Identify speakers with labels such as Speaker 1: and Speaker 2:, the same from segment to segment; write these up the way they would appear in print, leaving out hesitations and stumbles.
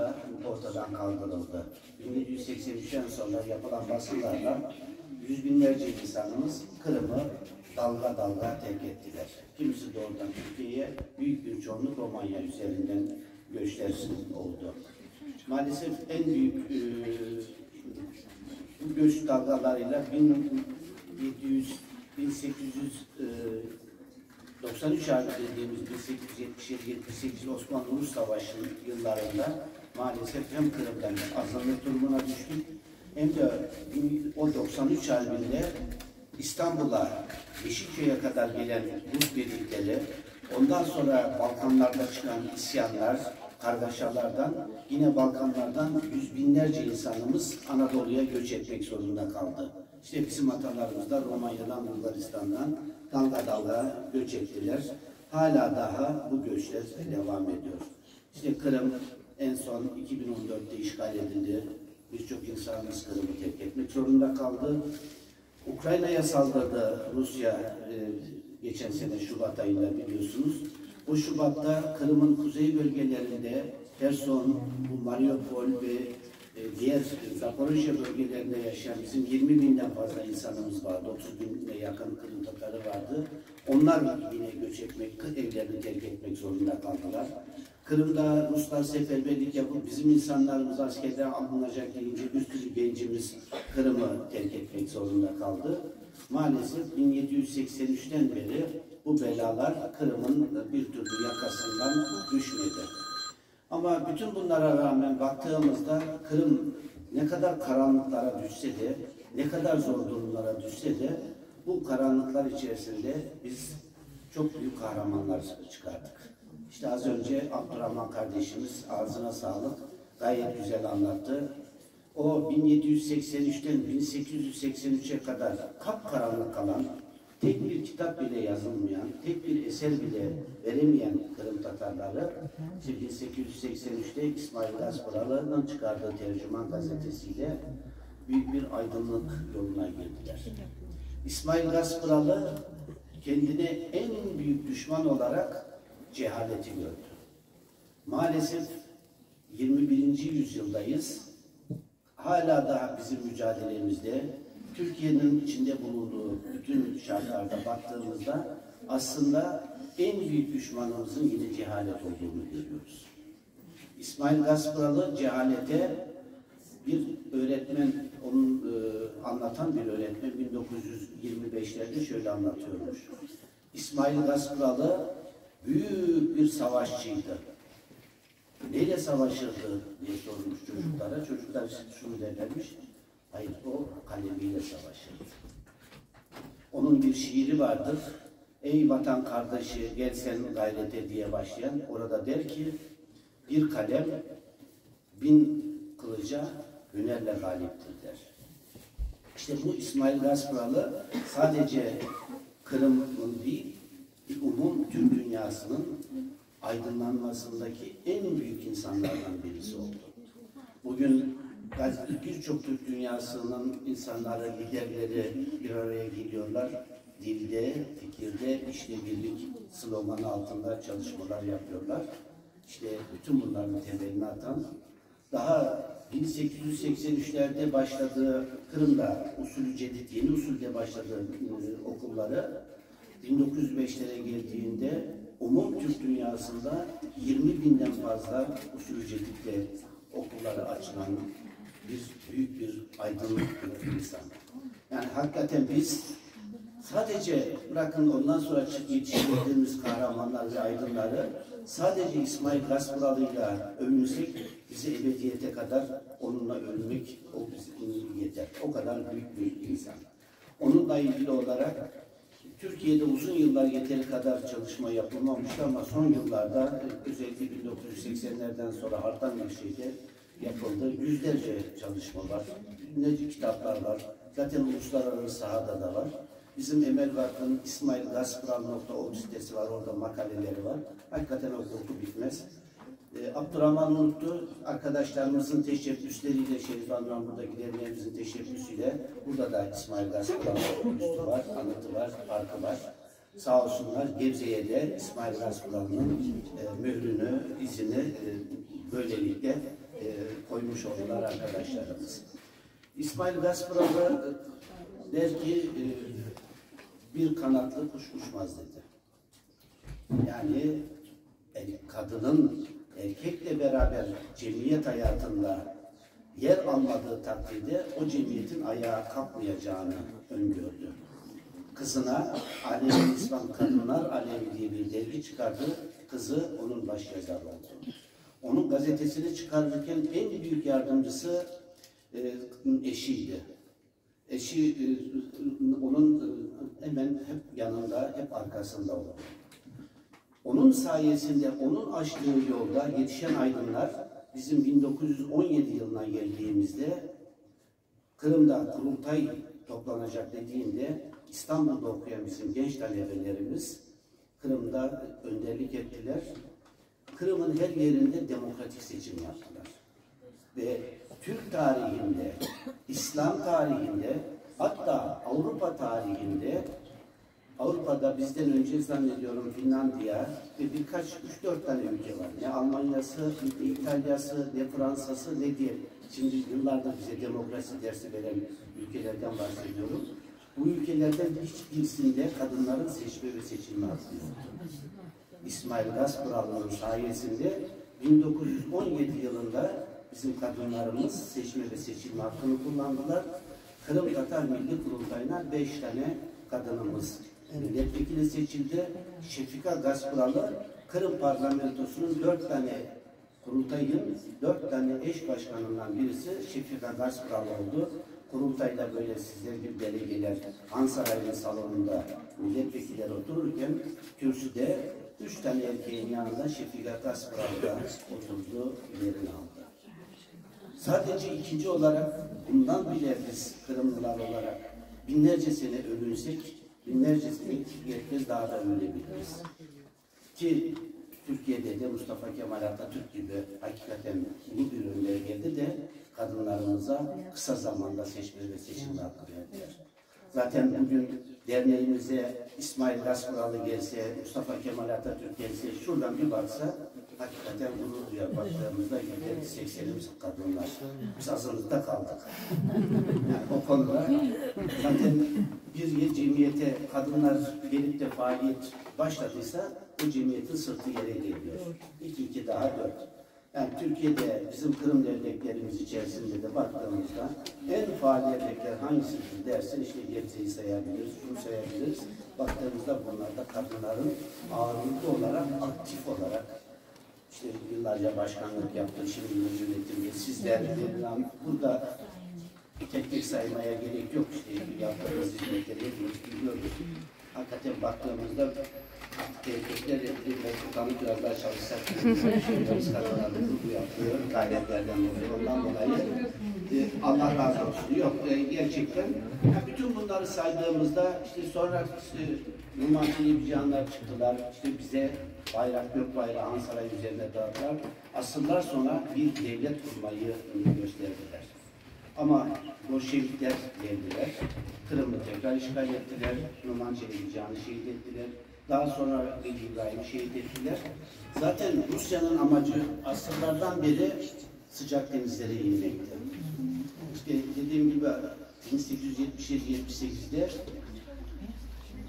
Speaker 1: sonra ortadan kaldırıldı. 1783'ten sonra yapılan baskılarla yüz binlerce insanımız Kırım'ı dalga dalga terk ettiler. Kimisi doğrudan Türkiye'ye, büyük bir çoğunluk Romanya üzerinden göçler oldu. Maalesef en büyük göç dalgalarıyla 1893 harbi dediğimiz 1877-78 Osmanlı-Rus Savaşı yıllarında maalesef hem Kırım'dan azınlık durumuna düştük hem de o 93 harbinde İstanbul'a, Yeşilköy'e kadar gelen Rus birlikleri, ondan sonra Balkanlarda çıkan isyanlar, kargaşalardan, yine Balkanlardan yüz binlerce insanımız Anadolu'ya göç etmek zorunda kaldı. İşte bizim atalarımız da Romanya'dan, Bulgaristan'dan dalga dalga göç ettiler. Hala daha bu göçler devam ediyor. İşte Kırım en son 2014'te işgal edildi. Birçok insanımız Kırım'ı terk etmek zorunda kaldı. Ukrayna'ya saldırdı Rusya geçen sene Şubat ayında biliyorsunuz. O Şubat'ta Kırım'ın kuzey bölgelerinde Kherson, Mariupol ve diğer Zaporojye bölgelerinde yaşayan bizim 20 binden fazla insanımız vardı. 30 bine yakın Kırım Tatarı vardı. Onlar yine göç etmek, evlerini terk etmek zorunda kaldılar. Kırım'da Ruslar seferberlik yapıp bizim insanlarımız askerden alınacak deyince bir sürü gencimiz Kırım'ı terk etmek zorunda kaldı. Maalesef 1783'ten beri bu belalar Kırım'ın bir türlü yakasından düşmedi. Ama bütün bunlara rağmen baktığımızda Kırım ne kadar karanlıklara düşse de, ne kadar zor durumlara düşse de bu karanlıklar içerisinde biz çok büyük kahramanlar çıkardık. İşte az önce Abdurrahman kardeşimiz ağzına sağlık gayet güzel anlattı. O 1783'ten 1883'e kadar kapkaranlık kalan, tek bir kitap bile yazılmayan, tek bir eser bile veremeyen Kırım Tatarları, işte 1883'te İsmail Gasparalı'nın çıkardığı Tercüman gazetesiyle büyük bir aydınlık yoluna girdiler. İsmail Gasparalı kendine en büyük düşman olarak cehaleti gördü. Maalesef 21. yüzyıldayız. Hala daha bizim mücadelemizde Türkiye'nin içinde bulunduğu bütün şartlarda baktığımızda aslında en büyük düşmanımızın yine cehalet olduğunu görüyoruz. İsmail Gasparalı cehalete bir öğretmen, onun anlatan bir öğretmen 1925'lerde şöyle anlatıyormuş. İsmail Gasparalı büyük bir savaşçıydı. Neyle savaşırdı diye sormuş çocuklara. Çocuklar şunu derlermiş. Hayır, o kalemiyle savaşırdı. Onun bir şiiri vardır. Ey vatan kardeşi gel sen gayrete diye başlayan. Orada der ki bir kalem 1000 kılıca hünerle galiptir der. İşte bu İsmail Gasparalı sadece Kırım'ın değil, umum Türk dünyasının aydınlanmasındaki en büyük insanlardan birisi oldu. Bugün birçok Türk dünyasının insanları, liderleri bir araya geliyorlar. Dilde, fikirde, işte birlik sloganı altında çalışmalar yapıyorlar. İşte bütün bunların temelini atan, daha 1883'lerde başladığı Kırım'da usulü cedid, yeni usulde başladığı okulları 1905'lere geldiğinde umum Türk dünyasında 20 binden fazla usulü cedidle okulları açılan büyük bir aydınlık bir insan. Yani hakikaten biz sadece bırakın ondan sonra yetiştirdiğimiz kahramanlar ve aydınları sadece İsmail Gasparalı'yla övünsek bize ebediyete kadar onunla ölmek o bize yeter. O kadar büyük bir insan. Onunla ilgili olarak Türkiye'de uzun yıllar yeteri kadar çalışma yapılmamıştı ama son yıllarda özellikle 1980'lerden sonra artan bir şeyde yapıldı. Yüzlerce çalışma var. Yüzlerce kitaplar var. Zaten uluslararası sahada da var. Bizim Emel Vakfı'nın ismailgaspral.org sitesi var. Orada makaleleri var. Hakikaten oku bitmez. Abdurrahman unuttu. Arkadaşlarımızın teşebbüsleriyle, Şerif Anran buradaki derneğimizin teşebbüsüyle burada da İsmail Gasparalı'nın üstü var, anıtı var, parkı var. Sağ olsunlar Gebze'ye de İsmail Gasparalı'nın mührünü, izini böylelikle görmüş oldular arkadaşlarımız. İsmail Gasparalı der ki bir kanatlı kuş uçmaz dedi. Yani kadının erkekle beraber cemiyet hayatında yer almadığı takdirde o cemiyetin ayağa kalkmayacağını öngördü. Kızına Alevi İslam Kadınlar Alevi diye bir dergi çıkardı. Kızı onun başyazarı oldu. Onun gazetesini çıkarırken en büyük yardımcısı eşiydi. Eşi onun hemen hep yanında, hep arkasında oldu. Onun sayesinde, onun açtığı yolda yetişen aydınlar bizim 1917 yılına geldiğimizde Kırım'da kurultay toplanacak dediğinde İstanbul'da okuyan bizim genç talebelerimiz Kırım'da önderlik ettiler. Kırım'ın her yerinde demokratik seçim yaptılar. Ve Türk tarihinde, İslam tarihinde, hatta Avrupa tarihinde, Avrupa'da bizden önce zannediyorum Finlandiya ve birkaç 3-4 tane ülke var. Ne Almanya'sı, ne İtalya'sı, ne Fransa'sı, ne diye. Şimdi yıllardır bize demokrasi dersi veren ülkelerden bahsediyorum. Bu ülkelerden hiçbirisinde kadınların seçme ve seçilme hakkı yoktu. İsmail Gasparalı'nın sayesinde 1917 yılında bizim kadınlarımız seçme ve seçilme hakkını kullandılar. Kırım Tatar Milli Kurultayı'na 5 tane kadınımız milletvekili seçildi. Şefika Gasparalı Kırım Parlamentosu'nun 4 tane kurultayın 4 tane eş başkanından birisi Şefika Gasparalı oldu. Kurultayda böyle sizler gibi delegeler Ansaray'ın salonunda milletvekiller otururken kürsüde 3 tane erkeğin yanında Şefika Gasparalı da oturduğu yerini aldı. Sadece ikinci olarak bundan bile biz Kırımlılar olarak binlerce sene övünsek, binlerce sene yetmez daha da ölebiliriz. Ki Türkiye'de de Mustafa Kemal Atatürk gibi hakikaten iyi bir önler geldi de kadınlarımıza kısa zamanda seçme ve seçilme hakkı verdiler. Zaten bugün derneğimize İsmail Gasparalı gelse, Mustafa Kemal Atatürk gelse, şuradan bir baksa hakikaten gurur duyar. Baktığımızda %80'imiz kadınlar. Biz azınlıkta kaldık. Yani o konuda zaten bir cemiyete kadınlar gelip de faaliyet başladıysa o cemiyetin sırtı yere geliyor. 2 daha 4. Yani Türkiye'de bizim Kırım derneklerimiz içerisinde de baktığımızda en faal dernekler hangisidir derse işte Gebze'yi sayabiliriz, şunu sayabiliriz. Baktığımızda bunlarda kadınların ağırlıklı olarak, aktif olarak işte yıllarca başkanlık yaptı, şimdi yönetimde sizler burada tek tek saymaya gerek yok. İşte yaptığımız hizmetleri hepimiz biliyoruz. Hakikaten baktığımızda erkekler Furkan'ı biraz daha çalışsak biz kadınlarımız bu yapıyor, gayretlerden dolayı. Ondan dolayı Allah razı olsun. Yok gerçekten bütün bunları saydığımızda işte sonra Numan Çelebicanlar çıktılar, işte bize bayrak gök bayrağı Ansaray üzerine dağıttılar. Asırlar sonra bir devlet kurmayı gösterdiler. Ama Bolşevikler geldiler, Kırım'ı tekrar işgal ettiler, Numan Çelebican'ı şehit ettiler. Daha sonra Veli İbrahim'i şehit ettiler. Zaten Rusya'nın amacı asırlardan beri sıcak denizlere inmekti. İşte dediğim gibi 1877-78'de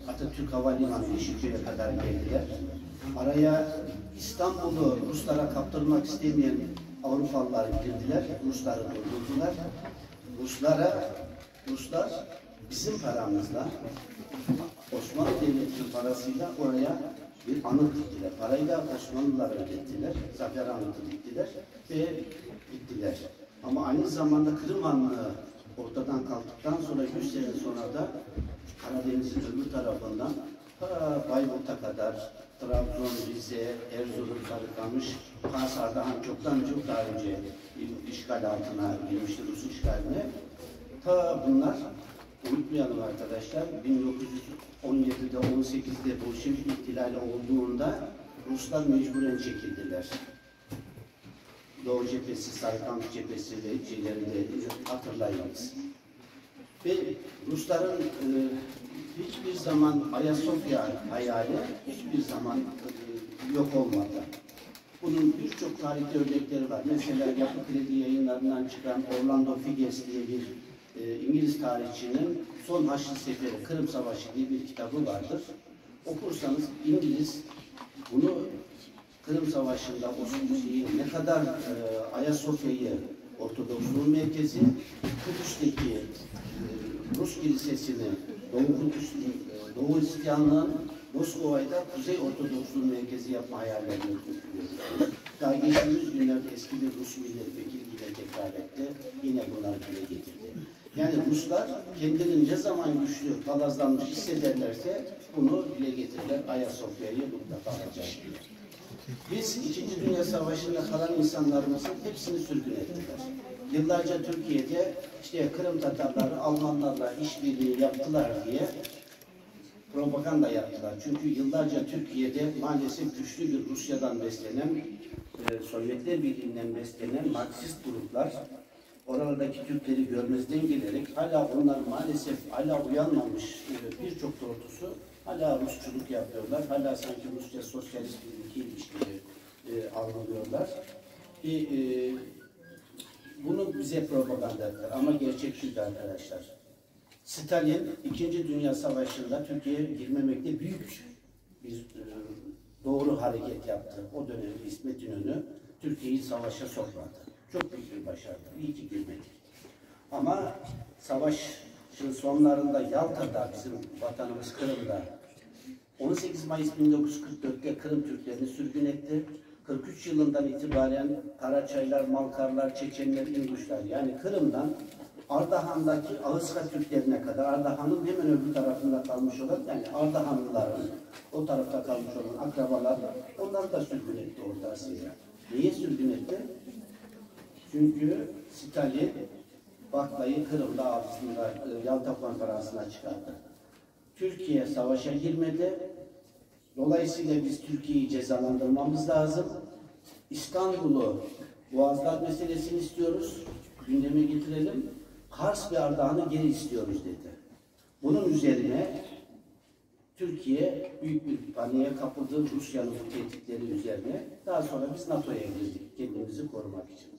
Speaker 1: Atatürk Havalimanı Yeşilköy'e kadar geldiler. Araya İstanbul'u Ruslara kaptırmak istemeyen Avrupalılar girdiler, Rusları durdurdular. Ruslar bizim paramızla, Osmanlı Devleti'nin parasıyla oraya bir anıt diktiler. Parayı da Osmanlılar ödettiler, zafer anıtı diktiler ve gittiler. Ama aynı zamanda Kırım Hanlığı ortadan kalktıktan sonra 100 sene sonra da Karadeniz'in öbür tarafından Bayburt'a kadar Trabzon, Rize, Erzurum, Sarıkamış, Kars, Ardahan çok daha önce işgal altına girmişti, Rus işgaline. Bunlar unutmayalım arkadaşlar, 1917'de, 18'de Bolşevik ihtilali olduğunda Ruslar mecburen çekildiler. Doğu cephesi, Sarıkamış cephesi ve şeylerinde hatırlayınız. Ve Rusların hiçbir zaman Ayasofya hayali hiçbir zaman yok olmadı. Bunun birçok tarihte örnekleri var. Mesela Yapı Kredi yayınlarından çıkan Orlando Figes diye bir İngiliz tarihçinin Son Haçlı Seferi, Kırım Savaşı diye bir kitabı vardır. Okursanız İngiliz bunu Kırım Savaşı'nda Osmanlı'yı ne kadar Ayasofya'yı Ortodoksluğun merkezi, Kudüs'teki Rus Kilisesi'ni, Doğu Hristiyanlığın Moskova'yı da Kuzey Ortodoksluğun merkezi yapma hayallerini kuruyor. Daha geçtiğimiz günlerde eski bir Rus milletvekili yine tekrar etti. Yine bunları dile getirdi. Yani Ruslar kendilerini ne zaman güçlü, palazlanmış hissederlerse bunu dile getirirler. Ayasofya'yı mutlaka alacak diye. Biz İkinci Dünya Savaşı'nda kalan insanlarımızın hepsini sürgün ettiler. Yıllarca Türkiye'de işte Kırım Tatarları Almanlarla işbirliği yaptılar diye propaganda yaptılar. Çünkü yıllarca Türkiye'de maalesef güçlü bir Rusya'dan beslenen, Sovyetler Birliği'nden beslenen Marksist gruplar oralardaki Türkleri görmezden gelerek hala onlar maalesef hala uyanmamış birçok doğrultusu hala Rusçuluk yapıyorlar. Hala sanki Rusya sosyalist bir ülkeymiş gibi algılıyorlar. Bunu bize propaganda ettiler. Ama gerçek şuydu arkadaşlar. Stalin İkinci Dünya Savaşı'nda Türkiye'ye girmemekte büyük bir doğru hareket yaptı. O dönemde İsmet İnönü Türkiye'yi savaşa sokmadı. Çok büyük bir başarı. İyi ki girmedik. Ama savaşın sonlarında Yalta'da bizim vatanımız Kırım'da 18 Mayıs 1944'te Kırım Türklerini sürgün etti. 43 yılından itibaren Karaçaylar, Malkarlar, Çeçenler, İnguşlar yani Kırım'dan Ardahan'daki Ağızka Türklerine kadar Ardahan'ın hemen öbür tarafında kalmış olan yani Ardahanlıların o tarafta kalmış olan akrabalar onları da sürgün etti Orta Asya'ya. Niye sürgün etti? Çünkü Stalin Baklayı Kırım'da aslında Yalta Konferansı'na çıkardı. Türkiye savaşa girmedi. Dolayısıyla biz Türkiye'yi cezalandırmamız lazım. İstanbul'u Boğazlar meselesini istiyoruz. Gündeme getirelim. Kars ve Ardahan'ı geri istiyoruz dedi. Bunun üzerine Türkiye büyük bir paniğe kapıldı Rusya'nın bu tehditleri üzerine. Daha sonra biz NATO'ya girdik kendimizi korumak için.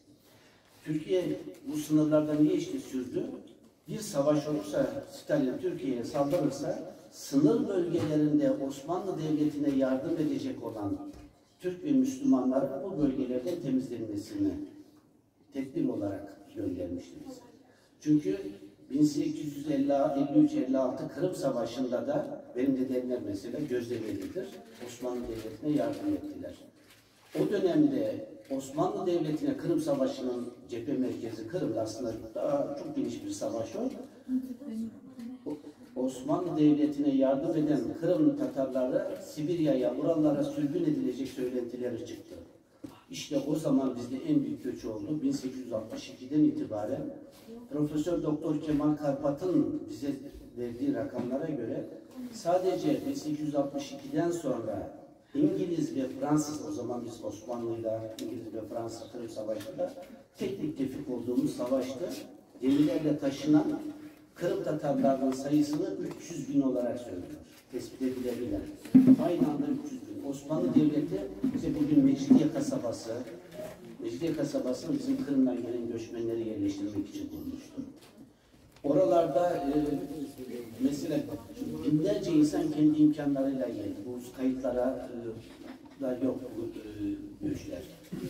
Speaker 1: Türkiye bu sınırlarda niye işte sürdü? Bir savaş olursa, Stalin Türkiye'ye saldırırsa, sınır bölgelerinde Osmanlı Devleti'ne yardım edecek olan Türk ve Müslümanların bu bölgelerden temizlenmesini tedbir olarak göndermişti bize. Çünkü 1853-56 Kırım Savaşı'nda da benim dedemler mesela Gözdeveli'dir. Osmanlı Devleti'ne yardım ettiler. O dönemde Osmanlı Devleti'ne Kırım Savaşı'nın cephe merkezi Kırım'da aslında daha çok geniş bir savaş o. Osmanlı Devleti'ne yardım eden Kırım Tatarları Sibirya'ya, Urallara sürgün edilecek söylentileri çıktı. İşte o zaman bizde en büyük göç oldu. 1862'den itibaren Profesör Doktor Kemal Karpat'ın bize verdiği rakamlara göre sadece 1862'den sonra İngiliz ve Fransız, o zaman biz Osmanlı'yla İngiliz ve Fransız Kırım Savaşı'nda tek tefik olduğumuz savaştı. Gemilerle taşınan Kırım Tatarlarının sayısını 300 bin olarak söylüyor. Tespit edilebilen. Aynı anda 300 bin. Osmanlı Devleti bize bugün Mecidiye kasabası bizim Kırım'dan gelen göçmenleri yerleştirmek için kurulmuştu. Oralarda mesela binlerce insan kendi imkanlarıyla geldi. Bu kayıtlara da yok bu göçler.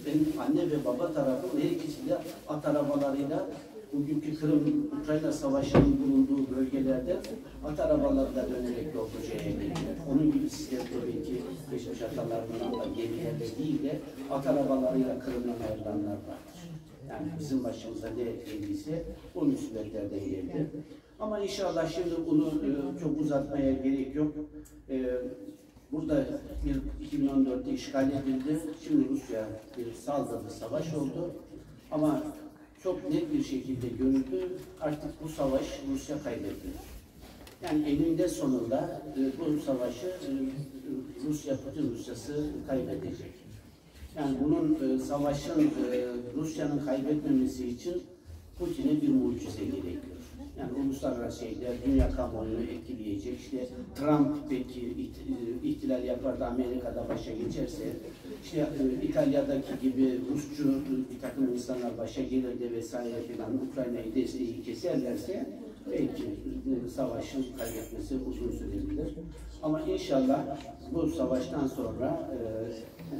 Speaker 1: Benim anne ve baba tarafım her ikisi de at arabalarıyla bugünkü Kırım-Ukrayna Savaşı'nın bulunduğu bölgelerde at arabalarıyla dönerek Lopluca'ya geldiler. Onun gibi sizler tabii ki geçmiş atalarından da gemilerle değil de at arabalarıyla Kırım'dan ayrılanlar vardır. Yani bizim başımıza ne geldiyse o müsibetlerden geldi. Ama inşallah şimdi bunu çok uzatmaya gerek yok. Burada 2014'te işgal edildi. Şimdi Rusya bir saldırı, savaş oldu. Ama çok net bir şekilde görüldü. Artık bu savaş Rusya kaybetti. Yani eninde sonunda bu savaşı Putin Rusyası kaybedecek. Yani bunun savaşın Rusya'nın kaybetmemesi için Putin'e bir mucize gerekiyor. Yani uluslararası şeyler, dünya kamuoyunu etkileyecek. İşte Trump peki ihtilal yapar da Amerika'da başa geçerse İşte İtalya'daki gibi Rusçu bir takım insanlar başa gelir de vesaire filan Ukrayna'yı desteği keserlerse belki savaşın kaybetmesi uzun sürebilir. Ama inşallah bu savaştan sonra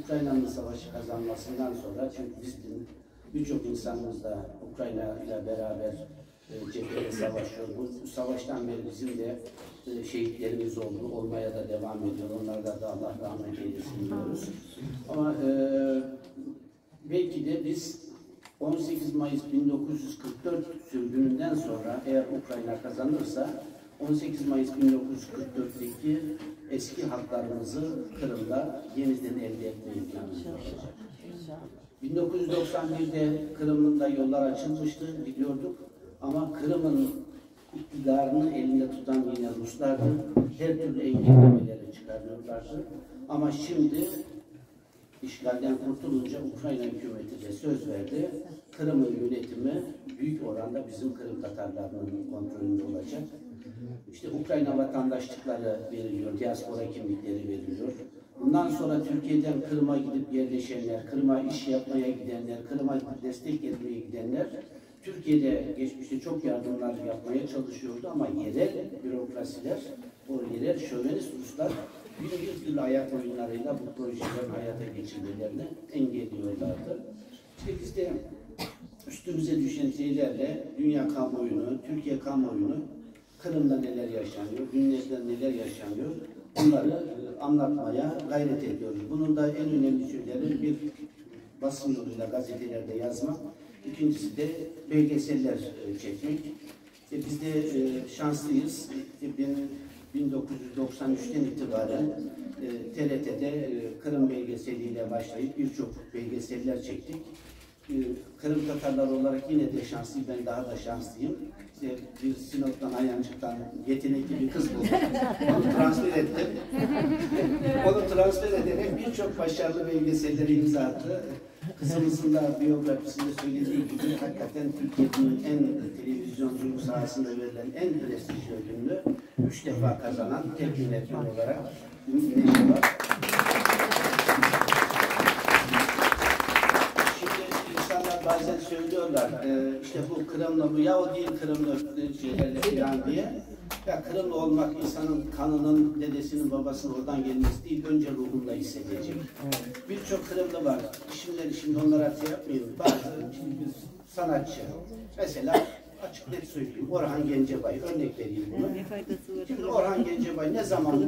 Speaker 1: Ukrayna'nın savaşı kazanmasından sonra, çünkü bizim birçok insanımız da Ukrayna ile beraber cephede savaşıyor. Bu savaştan beri bizim de şehitlerimiz oldu, olmaya da devam ediyor. Onlardan da Allah rahmet eylesin diyoruz. Ama belki de biz 18 Mayıs 1944 sürgününden sonra eğer Ukrayna kazanırsa 18 Mayıs 1944'teki eski haklarımızı Kırım'da yeniden elde etme imkanımız olacak. 1991'de Kırım'ın da yollar açılmıştı, biliyorduk. Ama Kırım'ın iktidarını elinde tutan yine Ruslardı. Her türlü engellemeleri çıkarıyorlardı. Ama şimdi işgalden kurtulunca Ukrayna hükümeti de söz verdi. Kırım'ın yönetimi büyük oranda bizim Kırım Tatarlarının kontrolünde olacak. İşte Ukrayna vatandaşlıkları veriliyor, diaspora kimlikleri veriliyor. Bundan sonra Türkiye'den Kırım'a gidip yerleşenler, Kırım'a iş yapmaya gidenler, Kırım'a destek etmeye gidenler, Türkiye'de geçmişte çok yardımlar yapmaya çalışıyordu ama yerel bürokrasiler, o yerel şövenist Ruslar bir türlü ayak oyunlarıyla bu projelerin hayata geçirmelerini engelliyorlardı. İşte biz de üstümüze düşen şeylerle dünya kamuoyunu, Türkiye kamuoyunu, Kırım'da neler yaşanıyor, dünyada neler yaşanıyor, bunları anlatmaya gayret ediyoruz. Bunun da en önemli şeyleri bir basın yoluyla gazetelerde yazmak, ikincisi de belgeseller çekmek. Biz de şanslıyız. 1993'ten itibaren TRT'de Kırım belgeseliyle başlayıp birçok belgeseller çektik. Kırım Tatarlar olarak yine de şanslıyım, ben daha da şanslıyım. İşte bir Sinop'tan, Ayancık'tan yetenekli bir kız buldum. Onu transfer ettim. Onu transfer ederek birçok başarılı belgeselleri imza attı. Kızımızın da biyografisinde söylediği gibi hakikaten Türkiye'nin en televizyonculuk sahasında verilen en prestijli ödülünü 3 defa kazanan tek yönetmen olarak Neşe var. Bazen söylüyorlar, işte bu Kırımlı bu ya o değil Kırımlı şeylerle falan diye. Ya Kırımlı olmak insanın kanının, dedesinin, babasının oradan gelmesi değil, önce ruhunda hissedecek. Birçok Kırımlı var. Şimdi onlara şey yapmayayım. Bazı bir sanatçı. Mesela açık net söyleyeyim. Orhan Gencebay, örnek vereyim bunu. Şimdi Orhan Gencebay ne zaman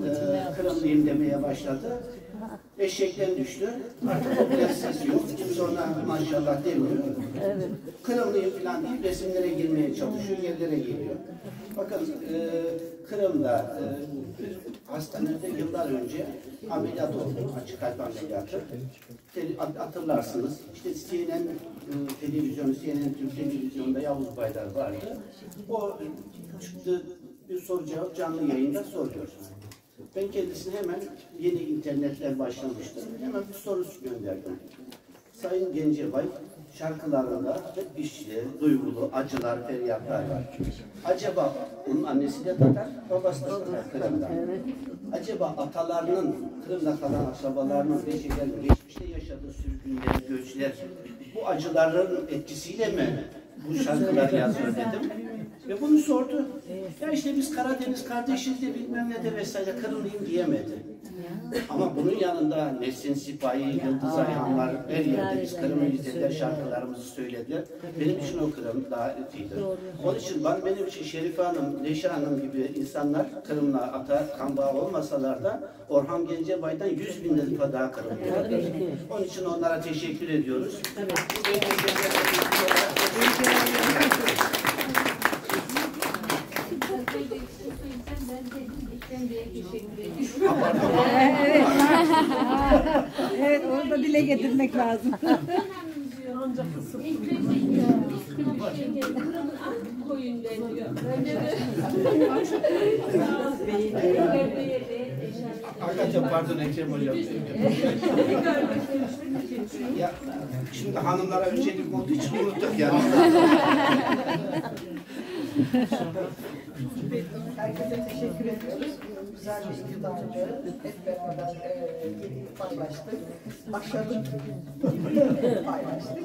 Speaker 1: Kırımlıyım demeye başladı? Eşekten düştü. Artık o biraz sesi yok. Kimse ona maşallah demiyor. Evet. Kırımlıyım falan deyip resimlere girmeye çalışıyor. Yerlere geliyor. Bakın Kırım'da hastanede yıllar önce ameliyat oldu. Açık kalp ameliyatı. Hatırlarsınız. İşte CNN televizyonu, CNN Türk televizyonunda Yavuz Baydar vardı. O çıktı bir soru cevap canlı yayında soruyor. Ben kendisine hemen yeni internetler başlamıştı. Hemen bir soru gönderdim. Sayın Gencebay, şarkılarında hep işli, duygulu, acılar, feryatlar var. Acaba onun annesi de Tatar, babası da Tatar Kırım'da. Acaba atalarının, Kırım'da kalan akrabalarının ve geçmişte yaşadığı sürgünler, göçler, bu acıların etkisiyle mi bu şarkılar yazıyor dedim. Ve bunu sordu. Ya işte biz Karadeniz kardeşiz de bilmem ne de vesaire Kırımlıyım diyemedi. Ama bunun yanında Nesin Sipahi, Yıldız Ayhanlar her yerde biz Kırım'ı izlediler, şarkılarımızı söylediler. Benim için o Kırım daha öteydi. Onun için benim için Şerife Hanım, Neşe Hanım gibi insanlar Kırım'la ata kan bağı olmasalar da Orhan Gencebay'dan 100.000 defa daha Kırımlılardır. Onun için onlara teşekkür ediyoruz.
Speaker 2: Evet, onu da dile getirmek lazım.
Speaker 1: Arkadaşlar pardon Ekrem Hocam. Ya, şimdi hanımlara öncelik olduğu için unuttuk yani.
Speaker 3: Herkese teşekkür ediyoruz. Güzel bir iftarcı. Hep beraber yedik, paylaştık. Başladık. Paylaştık.